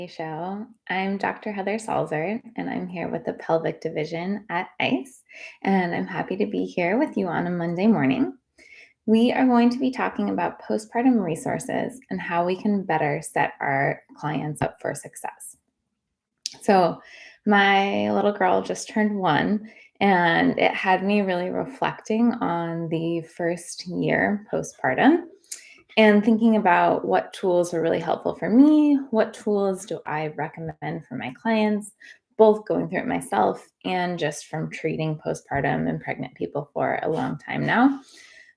Show. I'm Dr. Heather Salzer, and I'm here with the Pelvic Division at ICE. And I'm happy to be here with you on a Monday morning. We are going to be talking about postpartum resources and how we can better set our clients up for success. So, my little girl just turned 1, and it had me really reflecting on the first year postpartum and thinking about what tools are really helpful for me, what tools do I recommend for my clients, both going through it myself and just from treating postpartum and pregnant people for a long time now.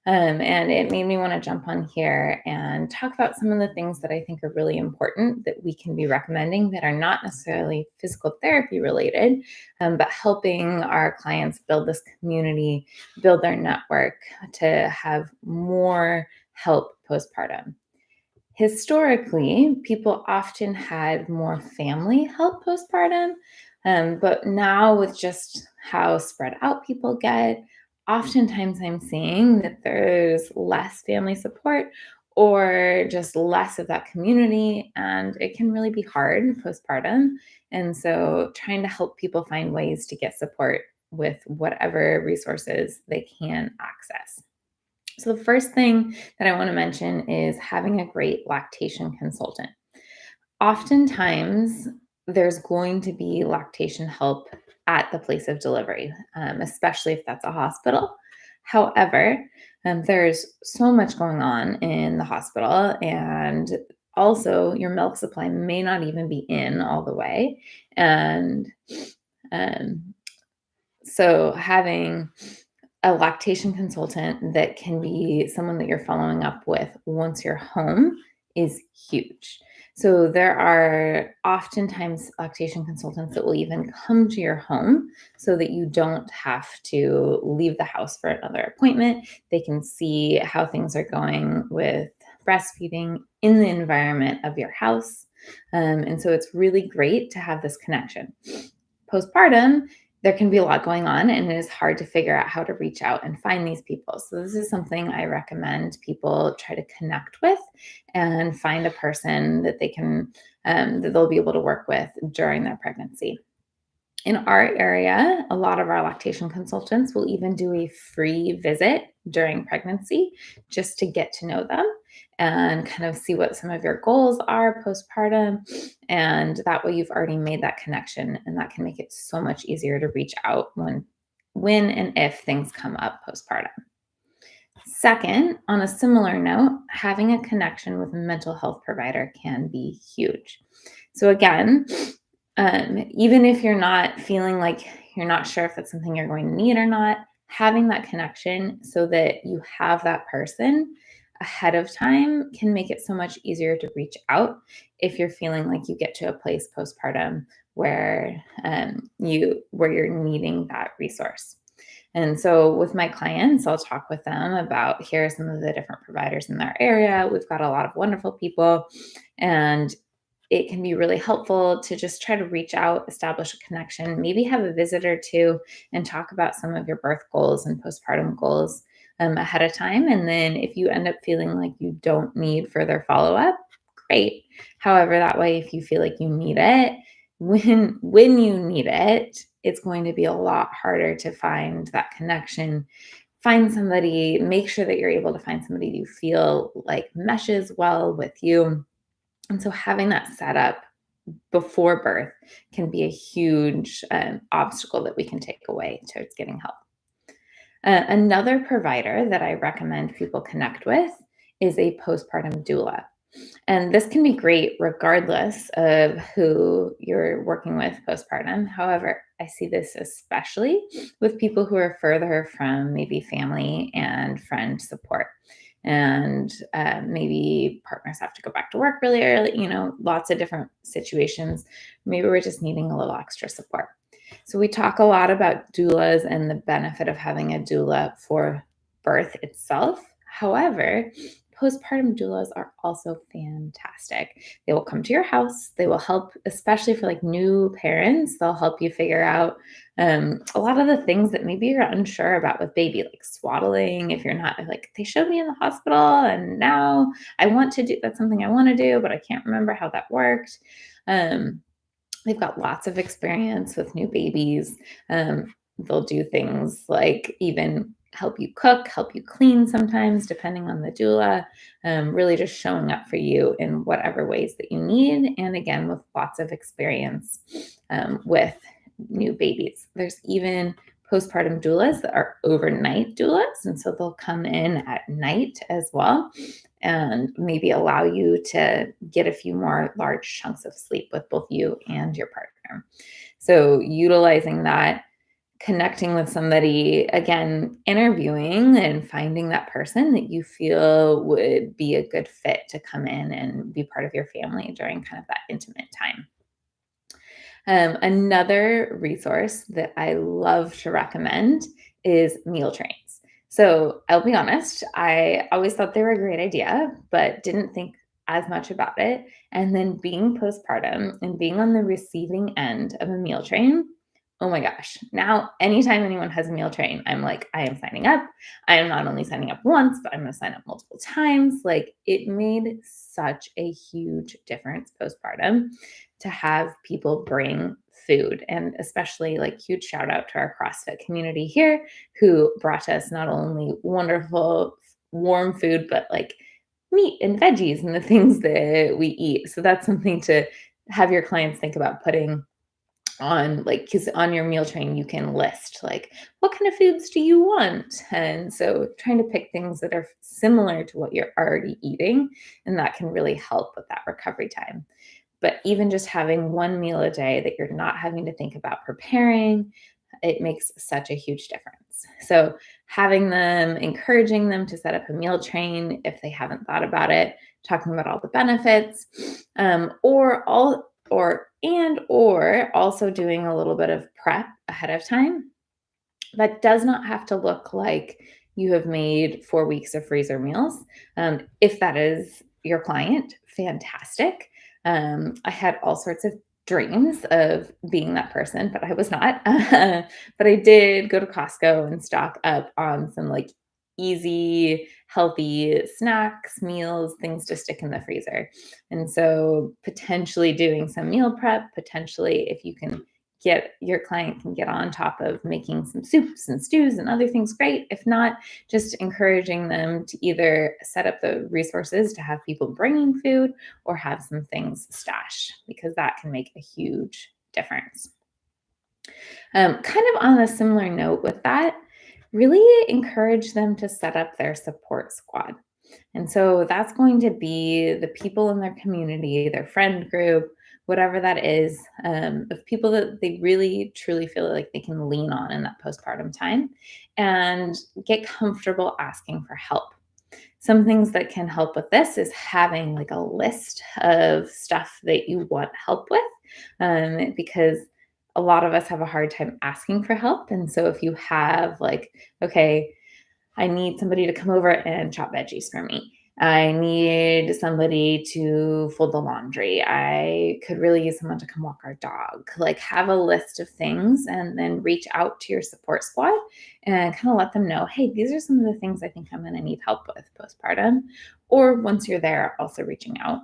And it made me want to jump on here and talk about some of the things that I think are really important that we can be recommending that are not necessarily physical therapy related, but helping our clients build this community, build their network to have more help postpartum. Historically, people often had more family help postpartum, but now with just how spread out people get, oftentimes I'm seeing that there's less family support or just less of that community, and it can really be hard postpartum. And so, trying to help people find ways to get support with whatever resources they can access. So, the first thing that I want to mention is having a great lactation consultant. Oftentimes, there's going to be lactation help at the place of delivery, especially if that's a hospital. However, there's so much going on in the hospital, and also your milk supply may not even be in all the way. And um, so, having a lactation consultant that can be someone that you're following up with once you're home is huge. So there are oftentimes lactation consultants that will even come to your home so that you don't have to leave the house for another appointment. They can see how things are going with breastfeeding in the environment of your house. And so it's really great to have this connection. Postpartum, there can be a lot going on, and it is hard to figure out how to reach out and find these people. So this is something I recommend people try to connect with and find a person that they can that they'll be able to work with during their pregnancy. In our area, a lot of our lactation consultants will even do a free visit during pregnancy just to get to know them and kind of see what some of your goals are postpartum. And that way you've already made that connection, and that can make it so much easier to reach out when and if things come up postpartum. Second, on a similar note, having a connection with a mental health provider can be huge. So again, even if you're not feeling like you're not sure if it's something you're going to need or not, having that connection so that you have that person ahead of time can make it so much easier to reach out if you're feeling like you get to a place postpartum where you're needing that resource. And so with my clients, I'll talk with them about here are some of the different providers in their area. We've got a lot of wonderful people, and it can be really helpful to just try to reach out, establish a connection, maybe have a visit or two, and talk about some of your birth goals and postpartum goals ahead of time. And then if you end up feeling like you don't need further follow up, great. However, that way, if you feel like you need it, when you need it, it's going to be a lot harder to find that connection. Find somebody, make sure that you're able to find somebody you feel like meshes well with you. And so having that set up before birth can be a huge obstacle that we can take away towards getting help. Another provider that I recommend people connect with is a postpartum doula. And this can be great regardless of who you're working with postpartum. However, I see this especially with people who are further from maybe family and friend support. And maybe partners have to go back to work really early, lots of different situations. Maybe we're just needing a little extra support. So we talk a lot about doulas and the benefit of having a doula for birth itself. However, postpartum doulas are also fantastic. They will come to your house. They will help, especially for like new parents. They'll help you figure out a lot of the things that maybe you're unsure about with baby, like swaddling. If you're not like, they showed me in the hospital and now I want to do, that's something I want to do, but I can't remember how that worked. Um, They've got lots of experience with new babies. They'll do things like even help you cook, help you clean sometimes, depending on the doula, really just showing up for you in whatever ways that you need. And again, with lots of experience with new babies. There's even postpartum doulas that are overnight doulas. And so they'll come in at night as well and maybe allow you to get a few more large chunks of sleep with both you and your partner. So, utilizing that, connecting with somebody, again, interviewing and finding that person that you feel would be a good fit to come in and be part of your family during kind of that intimate time. Another resource that I love to recommend is meal trains. So I'll be honest, I always thought they were a great idea, but didn't think as much about it. And then being postpartum and being on the receiving end of a meal train, oh my gosh. Now, anytime anyone has a meal train, I'm like, I am signing up. I am not only signing up once, but I'm going to sign up multiple times. Like, it made such a huge difference postpartum to have people bring food, and especially like huge shout out to our CrossFit community here who brought us not only wonderful warm food but like meat and veggies and the things that we eat. So that's something to have your clients think about putting on, like, because on your meal train you can list like what kind of foods do you want, and so trying to pick things that are similar to what you're already eating, and that can really help with that recovery time. But even just having one meal a day that you're not having to think about preparing, it makes such a huge difference. So having them, encouraging them to set up a meal train if they haven't thought about it, talking about all the benefits, or also doing a little bit of prep ahead of time. That does not have to look like you have made 4 weeks of freezer meals. If that is your client, fantastic. I had all sorts of dreams of being that person, but I was not. But I did go to Costco and stock up on some like easy, healthy snacks, meals, things to stick in the freezer. And so potentially doing some meal prep, potentially if you can get your client can get on top of making some soups and stews and other things, great. If not, just encouraging them to either set up the resources to have people bringing food or have some things stashed, because that can make a huge difference. Kind of on a similar note with that, really encourage them to set up their support squad. And so that's going to be the people in their community, their friend group, whatever that is, of people that they really truly feel like they can lean on in that postpartum time and get comfortable asking for help. Some things that can help with this is having like a list of stuff that you want help with, because a lot of us have a hard time asking for help. And so if you have like, okay, I need somebody to come over and chop veggies for me. I need somebody to fold the laundry. I could really use someone to come walk our dog. Like, have a list of things and then reach out to your support squad and kind of let them know, hey, these are some of the things I think I'm going to need help with postpartum. Or once you're there, also reaching out.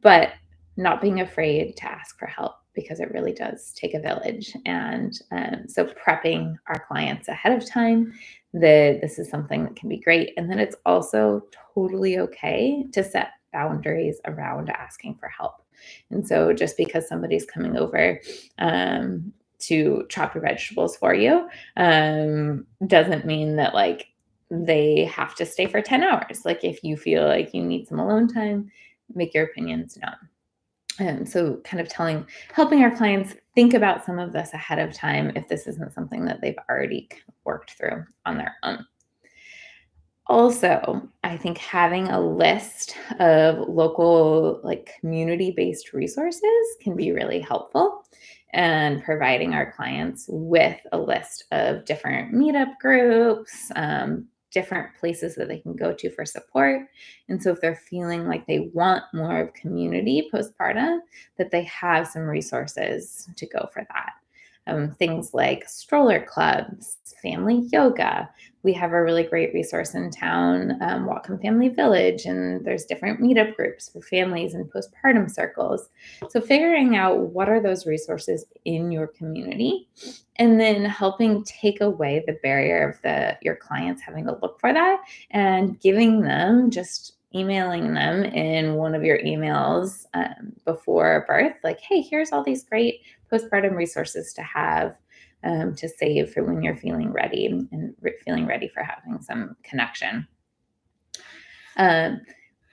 But not being afraid to ask for help, because it really does take a village. And so prepping our clients ahead of time that this is something that can be great. And then it's also totally okay to set boundaries around asking for help. And so just because somebody's coming over to chop your vegetables for you doesn't mean that like they have to stay for 10 hours. Like, if you feel like you need some alone time, make your opinions known. So kind of helping our clients think about some of this ahead of time if this isn't something that they've already worked through on their own. Also, I think having a list of local, like community-based resources can be really helpful, and providing our clients with a list of different meetup groups, different places that they can go to for support. And so if they're feeling like they want more of community postpartum, that they have some resources to go for that. Things like stroller clubs, family yoga. We have a really great resource in town, Whatcom Family Village, and there's different meetup groups for families and postpartum circles. So figuring out what are those resources in your community, and then helping take away the barrier of your clients having to look for that, and giving them, just emailing them in one of your emails before birth, like, hey, here's all these great postpartum resources to have, to save for when you're feeling ready and feeling ready for having some connection.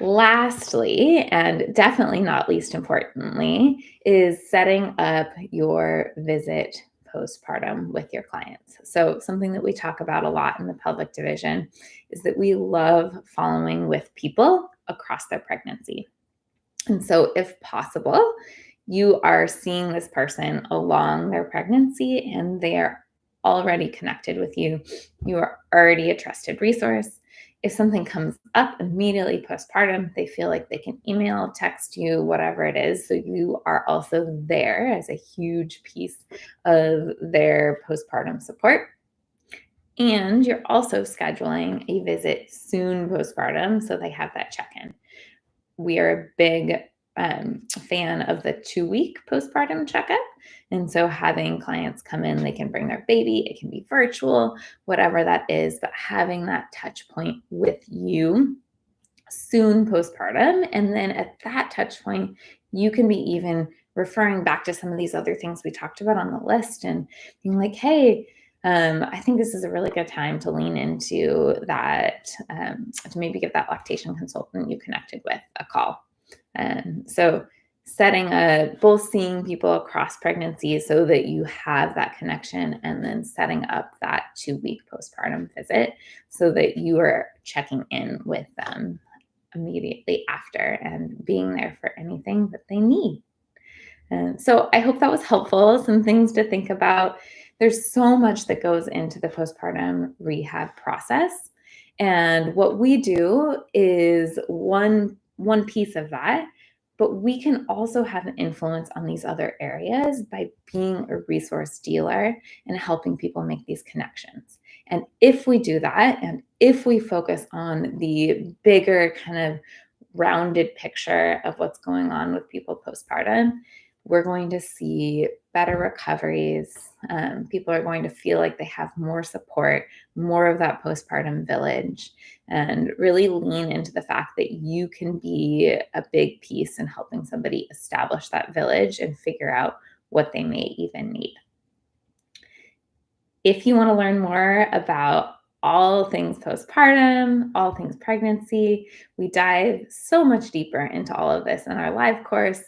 Lastly, and definitely not least importantly, is setting up your visit postpartum with your clients. So something that we talk about a lot in the pelvic division is that we love following with people across their pregnancy. And so if possible, you are seeing this person along their pregnancy and they are already connected with you. You are already a trusted resource. If something comes up immediately postpartum, they feel like they can email, text you, whatever it is. So you are also there as a huge piece of their postpartum support. And you're also scheduling a visit soon postpartum so they have that check-in. We are a big fan of the 2-week postpartum checkup. And so having clients come in, they can bring their baby, it can be virtual, whatever that is, but having that touch point with you soon postpartum. And then at that touch point, you can be even referring back to some of these other things we talked about on the list and being like, hey, I think this is a really good time to lean into that, to maybe give that lactation consultant you connected with a call. So setting both seeing people across pregnancy so that you have that connection, and then setting up that 2-week postpartum visit so that you are checking in with them immediately after and being there for anything that they need. And so I hope that was helpful. Some things to think about. There's so much that goes into the postpartum rehab process. And what we do is one piece of that, but we can also have an influence on these other areas by being a resource dealer and helping people make these connections. And if we do that, and if we focus on the bigger kind of rounded picture of what's going on with people postpartum, we're going to see better recoveries. People are going to feel like they have more support, more of that postpartum village, and really lean into the fact that you can be a big piece in helping somebody establish that village and figure out what they may even need. If you want to learn more about all things postpartum, all things pregnancy, we dive so much deeper into all of this in our live course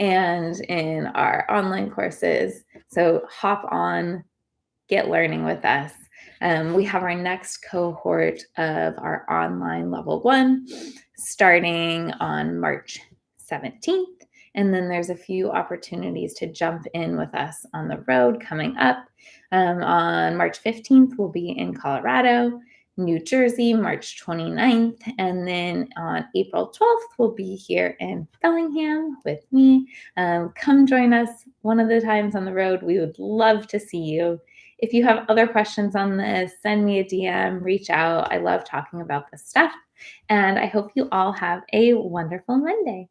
and in our online courses. So hop on, get learning with us. We have our next cohort of our online level 1 starting on March 17th. And then there's a few opportunities to jump in with us on the road coming up. On March 15th, we'll be in Colorado, New Jersey, March 29th. And then on April 12th, we'll be here in Bellingham with me. Come join us one of the times on the road. We would love to see you. If you have other questions on this, send me a DM, reach out. I love talking about this stuff. And I hope you all have a wonderful Monday.